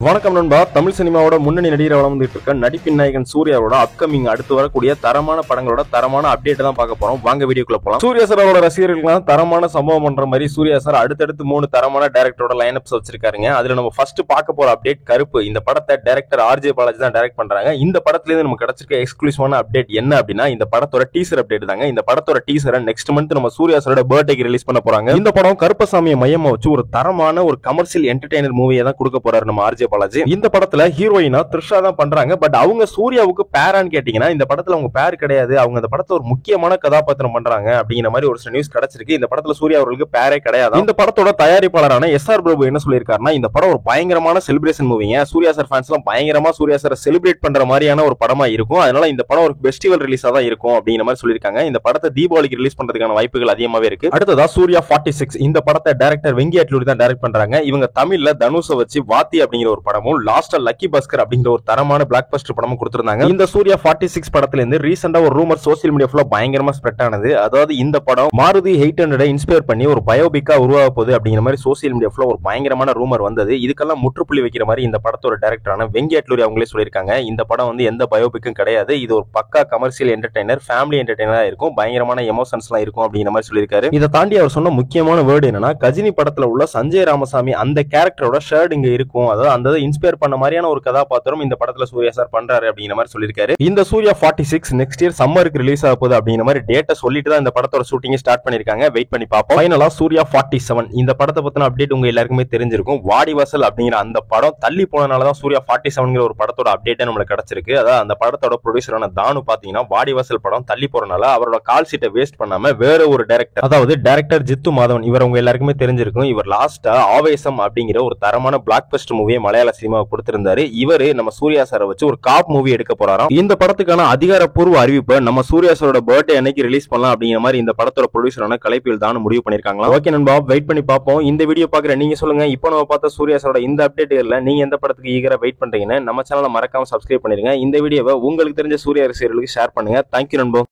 வணக்கம் நண்பா. தமிழ் சினிமாவோட முன்னணி நடிகர் வளர்ந்துட்டு இருக்க நடிப்பின் நாயகன் சூர்யாவோட அப்கமிங் அடுத்து வரக்கூடிய தரமான படங்களோட தரமான அப்டேட் தான் பார்க்க போறோம். வாங்க வீடியோக்குள்ள போலாம். சூர்யா சாரோட ரசிகர்களுக்கு தரமான சம்பவம் பண்ற மாதிரி சூர்யா சார் அடுத்தடுத்து 3 தரமான டைரக்டரோட லைனப்ஸ் வச்சிருக்காருங்க. அதுல நம்ம ஃபர்ஸ்ட் பார்க்க போற அப்டேட் கருப்பு. இந்த படத்தை டைரக்டர் ஆர்ஜே பாலாஜி தான் டைரக்ட் பண்றாங்க. இந்த படத்துல இருந்து நமக்கு கிடைச்சிருக்க எக்ஸ்க்ளூசிவான அப்டேட் என்ன அப்படின்னா இந்த படத்தோட டீசர் அப்டேட் தாங்க. இந்த படத்தோட டீசரை நெக்ஸ்ட் மந்த் நம்ம சூர்யா சாரோட பர்த்டேக்கு ரிலீஸ் பண்ண போறாங்க. இந்த படம் கருப்பசாமியை மையமா வச்சு ஒரு தரமான ஒரு கமர்ஷியல் என்டர்டெய்னர் மூவியை தான் கொடுக்க போறாரு நம்ம ஆர்ஜே பாலாஜி. இந்த படத்துல ஹீரோயினா த்ரிஷா தான் பண்றாங்க. பட் அவங்க சூர்யாவுக்கு பேரான்னு கேட்டீங்கன்னா இந்த படத்துல அவங்க பேர் கிடையாது. அவங்க அந்த படத்துல ஒரு முக்கியமான கதாபாத்திரம் பண்றாங்க அப்படிங்கிற மாதிரி ஒரு சில நியூஸ் கிடைச்சிருக்கு. இந்த படத்துல சூர்யா அவர்களுக்கு பேரே கிடையாது. இந்த படத்தோட தயாரிப்பாளரான எஸ்ஆர் பிரபு என்ன சொல்லியிருக்காருன்னா இந்த படம் ஒரு பயங்கரமான செலிப்ரேஷன் மூவிங்க. சூர்யா சார் ஃபேன்ஸ் எல்லாம் பயங்கரமா சூர்யா சார் செலிப்ரேட் பண்ற மாதிரியான ஒரு படமா இருக்கும். அதனால இந்த படம் ஒரு ஃபெஸ்டிவல் ரிலீஸா தான் இருக்கும் அப்படிங்கிற மாதிரி சொல்லியிருக்காங்க. இந்த படத்தை தீபாவளிக்கு ரிலீஸ் பண்றதுக்கான வாய்ப்புகள் அதிகமாவே இருக்கு. அடுத்ததா சூர்யா 46 இந்த படத்தை டைரக்டர் வெங்கி அட்லூரி தான் டைரக்ட் பண்றாங்க. இவங்க தமிழ்ல தனுஷை வச்சு வாத்தி அப்படிங்கிற ஒரு படமும் லாஸ்டா லக்கி பாஸ்கர் அப்படிங்கிற ஒரு தரமான பிளாக் பஸ்டர் படமும் கொடுத்திருந்தாங்க. இந்த சூர்யா 46 படத்துல இருந்து ரீசெண்டா ஒரு ரூமர் சோசியல் மீடியா ஃபுல்லா பயங்கரமா ஸ்ப்ரெட் ஆனது. அதாவது இந்த படம் மாருதி 800 இன்ஸ்பயர் பண்ணி ஒரு பயோபிக்கா உருவாக போகுது அப்படிங்கிற மாதிரி சோசியல் மீடியா ஃபுல்லா ஒரு பயங்கரமான ரூமர் வந்தது. இதுக்கெல்லாம் முற்றுப்புள்ளி வைக்கிற மாதிரி இந்த படத்தோட டைரக்டரான வெங்கி அட்லூரி அவங்களே சொல்லியிருக்காங்க இந்த படம் வந்து எந்த பயோபிக்கும் கிடையாது. இது ஒரு பக்கா கமர்ஷியல் என்டர்டெய்னர் ஃபேமிலி என்டர்டெய்னரா இருக்கும். பயங்கரமான எமோஷன்ஸ் எல்லாம் இருக்கும் அப்படிங்கிற மாதிரி சொல்லியிருக்காரு. இதை தாண்டி அவர் சொன்ன முக்கியமான வேர்டு என்னன்னா கஜினி படத்துல உள்ள சஞ்சய் ராமசாமி அந்த கேரக்டரோட ஷர்ட் இங்க இருக்கும். அதாவது அந்த இன்ஸ்பயர் பண்ண மாதிரியான ஒரு கதாபாத்திரம் இந்த படத்துல சூர்யா சார் பண்றாரு அப்படிங்கிற மாதிரி சொல்லியிருக்காரு. இந்த சூர்யா 46 நெக்ஸ்ட் இயர் சம்மருக்கு ரிலீஸ் ஆக போகுது அப்படிங்கிற மாதிரி டேட்டை சொல்லிட்டு தான் இந்த படத்தோட ஷூட்டிங் ஸ்டார்ட் பண்ணிருக்காங்க. வெயிட் பண்ணி பார்ப்போம். ஃபைனலா சூர்யா 47 இந்த படத்தை பத்தின அப்டேட் உங்க எல்லாருக்குமே தெரிஞ்சிருக்கும். வாடிவாசல் அப்படிங்கிற அந்த படம் தள்ளி போனனால தான் சூர்யா 47 ஒரு படத்தோட அப்டேட்டே நம்மளுக்கு கிடைச்சிருக்கு. அதாவது அந்த படத்தோட ப்ரொடியூசரான தானு பாத்தீங்கன்னா வாடிவாசல் படம் தள்ளி போறனால அவரோட கால் சீட்டை வேஸ்ட் பண்ணாம வேற ஒரு டைரக்டர் அதாவது டைரக்டர் ஜித்து மாதவன் இவர் உங்க எல்லாருக்குமே தெரிஞ்சிருக்கும். இவர் லாஸ்டா ஆவேசம் அப்படிங்கிற ஒரு தரமான பிளாக் பஸ்டர் மூவியை மலையாள சினிமாவை கொடுத்திருந்தாரு. இவரு நம்ம சூர்யா சாரை வச்சு ஒரு காப் மூவி எடுக்க போறாராம். இந்த படத்துக்கான அதிகாரப்பூர்வ அறிவிப்பை நம்ம சூர்யா சாரோட பர்த்டே அன்னைக்கு ரிலீஸ் பண்ணலாம் அப்படிங்கிற மாதிரி இந்த படத்தோட ப்ரொடியூசரான கலைப்பில் தான் முடிவு பண்ணிருக்காங்களா. ஓகே நண்பா, வெயிட் பண்ணி பார்ப்போம். இந்த வீடியோ பாக்குற நீங்க சொல்லுங்க, இப்போ நம்ம பார்த்த சூர்யா சாரோட இந்த அப்டேட்ல நீங்க எந்த படத்துக்கு ஈகரா வெயிட் பண்றீங்கன்னு நம்ம சேனலை மறக்காம சப்ஸ்கிரைப் பண்ணிருங்க. இந்த வீடியோவை உங்களுக்கு தெரிஞ்ச சூர்யா ரசிகர்களுக்கு ஷேர் பண்ணுங்க. தேங்க்யூ நண்பா.